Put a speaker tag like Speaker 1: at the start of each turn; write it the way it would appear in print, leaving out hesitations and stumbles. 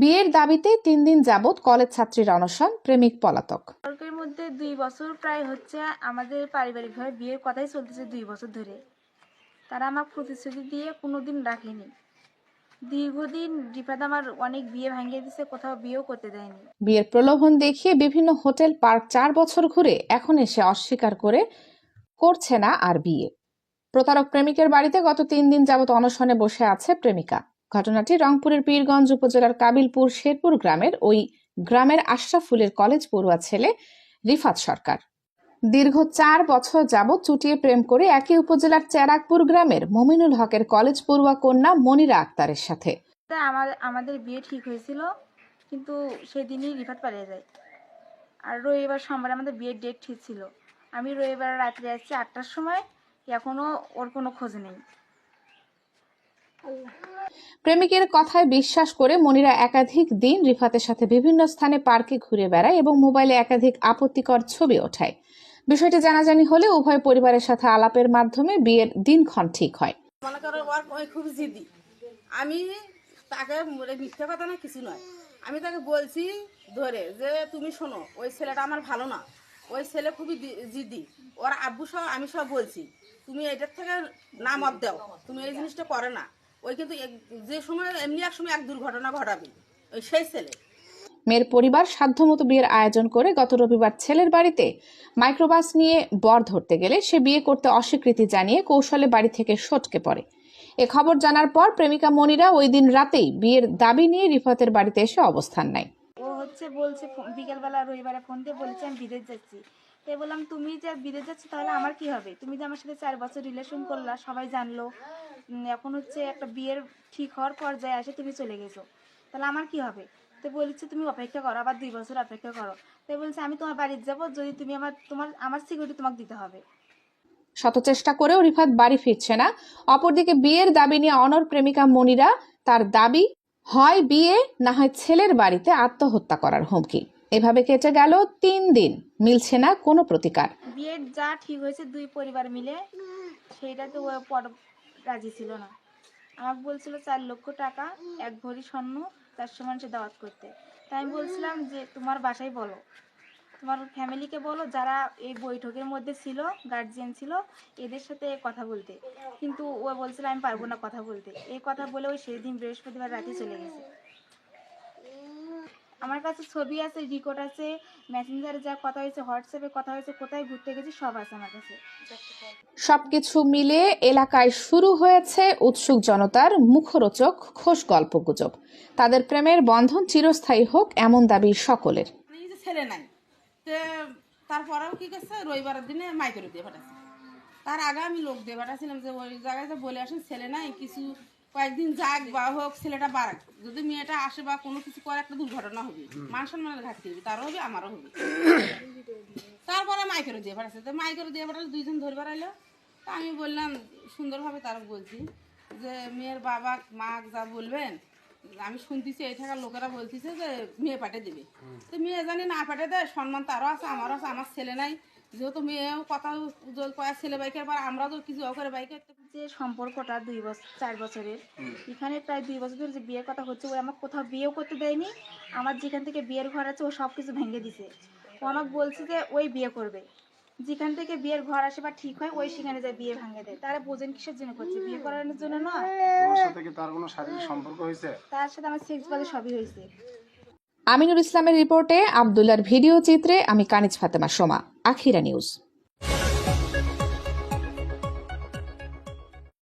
Speaker 1: বিয়ের দাবিতে ৩ দিন যাবৎ কলেজ ছাত্রীর অনশন, প্রেমিক পলাতক।
Speaker 2: তর্কের মধ্যে 2 বছর প্রায় হচ্ছে আমাদের পারিবারিকভাবে বিয়ের কথাই চলতেছে 2 বছর ধরে। তারা আমাকে প্রতিশ্রুতি দিয়ে কোনোদিন রাখেনি। দীর্ঘদিন রিফাত আমার অনেক বিয়ে ভাঙিয়ে দিচ্ছে, কোথাও বিয়েও করতে দেয়নি।
Speaker 1: বিয়ের প্রলোভন দেখিয়ে বিভিন্ন হোটেল পার্ক 4 বছর ঘুরে এখন এসে অস্বীকার করছে না আর বিয়ে। প্রতারক প্রেমিকের বাড়িতে গত 3 দিন যাবৎ অনশনে বসে আছে প্রেমিকা। ঘটনাটি রংপুরের পীরগঞ্জ উপজেলার কাবিলপুর শেরপুর গ্রামের আশরাফুলের কলেজ পড়ুয়া ছেলে রিফাত সরকার। দীর্ঘ 4 বছর যাবৎ চুটিয়ে প্রেম করে একই উপজেলার চেরাকপুর গ্রামের মমিনুল হকের কলেজ পড়ুয়া কন্যা মনিরা আক্তারের সাথে
Speaker 2: আমাদের বিয়ে ঠিক হয়েছিল, কিন্তু সেদিনই রিফাত পালিয়ে যায়। আর রবিবার সোমবার আমাদের বিয়ের ডেট ঠিক ছিল। আমি রবিবার রাত্রে আসছি 8টার সময়, এখনো ওর কোনো খোঁজ নেই।
Speaker 1: প্রেমিকের কথায় বিশ্বাস করে মনিরা একাধিক দিন রিফাতের সাথে বিভিন্ন স্থানে পার্কে ঘুরে বেড়ায় এবং মোবাইলে একাধিক আপত্তিকর ছবি ওঠায়। বিষয়টি জানাজানি হলে উভয় পরিবারের সাথে আলাপের মাধ্যমে বিয়ের দিনক্ষণ ঠিক হয়।
Speaker 3: মনে করো ওর খুব জিদি। আমি তাকে মিথ্যা কথা না কিছু নয়, আমি তাকে বলছি ধরে যে তুমি শোনো, ওই ছেলেটা আমার ভালো না, ওই ছেলে খুবই জিদি। ওর আব্বু সহ আমি সব বলছি তুমি এটার থেকে না মত দাও, তুমি এই জিনিসটা করে না। ওই কিন্তু যে সময় এমনি এক সময় এক দুর্ঘটনা ঘটাবে ওই সেই ছেলে।
Speaker 1: মেয়ের পরিবার সাধ্যমতো বিয়ের আয়োজন করে গত রবিবার ছেলের বাড়িতে মাইক্রোবাস নিয়ে বর ধরতে গেলে সে বিয়ে করতে অস্বীকৃতি জানিয়ে কৌশলে বাড়ি থেকে সটকে পড়ে। এ খবর জানার পর প্রেমিকা মনিরা ওই দিন রাতেই বিয়ের দাবি নিয়ে রিফাতের বাড়িতে এসে অবস্থান নেয়।
Speaker 2: ও বলছে বিকেলবেলা রবিবারে ফোন দিয়ে বলেছে আমি বিদেশ যাচ্ছি। তাই বললাম তুমি যে বিদেশ যাচ্ছি তাহলে আমার কি হবে? তুমি যে আমার সাথে 4 বছর রিলেশন করলা, সবাই জানলো, এখন হচ্ছে একটা বিয়ের ঠিক হওয়ার পর্যায়ে আসে তুমি চলে গেছো, তাহলে আমার কি হবে? তো বলছে তুমি অপেক্ষা করো, আবার 2 বছর অপেক্ষা করো। তাই বলছে আমি তোমার বাড়িতে যাবো, যদি তুমি আমার সিকিউরিটি তোমাকে দিতে হবে।
Speaker 1: শত চেষ্টা করেও রিফাত বাড়ি ফিরছে না। অপরদিকে বিয়ের দাবি নিয়ে অনড় প্রেমিকা মনিরা। তার দাবি, হয় বিয়ে না হয় ছেলের বাড়িতে আত্মহত্যা করার হুমকি। এভাবে কেটে গেল 3 দিন, মিলছে না কোনো প্রতিকার।
Speaker 2: বিয়ের যা ঠিক হয়েছে 2 পরিবার মিলে, সেইটাতে ও রাজি ছিল না। আমাকে বলছিল 4 লক্ষ টাকা, 1 ভরি স্বর্ণ, তার সমান সে দাওয়াত করতে। তাই আমি বলছিলাম যে তোমার বাসায় বলো, তোমার ফ্যামিলিকে বলো, যারা এই বৈঠকের মধ্যে ছিল, গার্জিয়ান ছিল, এদের সাথে কথা বলতে। কিন্তু ও বলছিল আমি পারবো না কথা বলতে। এই কথা বলে ওই সেদিন বৃহস্পতিবার রাতে চলে গেছে। আমার কাছে ছবি আছে, রেকর্ড আছে, মেসেঞ্জারে যা কথা হয়েছে, হোয়াটসঅ্যাপে কথা হয়েছে, কোথায় ঘুরতে গেছি সব আছে আমার কাছে।
Speaker 1: সবকিছু মিলে এলাকায় শুরু হয়েছে উৎসুক জনতার মুখরোচক খোশ গল্পগুজব। তাদের প্রেমের বন্ধন চিরস্থায়ী হোক এমন দাবি সকলের।
Speaker 3: ছেলে নাই, তারপরেও কি করছে, রবিবারের দিনে মাইকের দিয়ে পাঠাচ্ছে। তার আগে আমি লোক দিয়ে পাঠাচ্ছিলাম যে ওই জায়গায় যে বলে আসেন ছেলে নাই, কিছু কয়েকদিন যাক বা হোক, ছেলেটা বাড়াক, যদি মেয়েটা আসে বা কোনো কিছু করে একটা দুর্ঘটনা হবে, মান সম্মানের ঘাটতি হবে, তারও হবে আমারও হবে। তারপরে মাইকেরও দিয়ে পাঠাচ্ছে, তো মাইকেরও দিয়ে পাঠাচ্ছে, 2 জন ধরে বেড়াইলো। তা আমি বললাম সুন্দরভাবে, তারা বলছি যে মেয়ের বাবা মা যা বলবেন, আমি শুনতেছি এই থাকার লোকেরা বলতেছে যে মেয়ে পাঠিয়ে দেবে। তো মেয়ে জানি না পাঠিয়ে দেয়, সম্মান তারও আছে আমারও আছে, আমার ছেলে নাই, যেহেতু মেয়েও কথা উজ্জ্বল কয়া ছেলে বাইকের পর আমরাও তো কিছু করে বাইকের।
Speaker 2: যে সম্পর্কটা 4 বছরের, এখানে প্রায় 2 বছর ধরে যে বিয়ের কথা হচ্ছে, ও আমাকে কোথাও বিয়েও করতে দেয়নি। আমার যেখান থেকে বিয়ের ঘর আছে ও সব কিছু ভেঙে দিছে। ও আমাকে বলছে যে ওই বিয়ে করবে, যেখান থেকে বিয়ের ঘর আসে বা ঠিক হয় ওই সেখানে যায় বিয়ে ভাঙে দেয়। তারা বোঝেন কিসের জন্য করছে? বিয়ে করানোর জন্য নয়।
Speaker 4: তোমার সাথে কি তার কোনো শারীরিক সম্পর্ক হয়েছে?
Speaker 2: তার সাথে আমার সেক্স বাদে সবই হয়েছে।
Speaker 1: আমিনুল ইসলামের রিপোর্টে, আব্দুল্লাহর ভিডিও চিত্রে আমি কানিজ ফাতেমা সোমা, আখিরা নিউজ।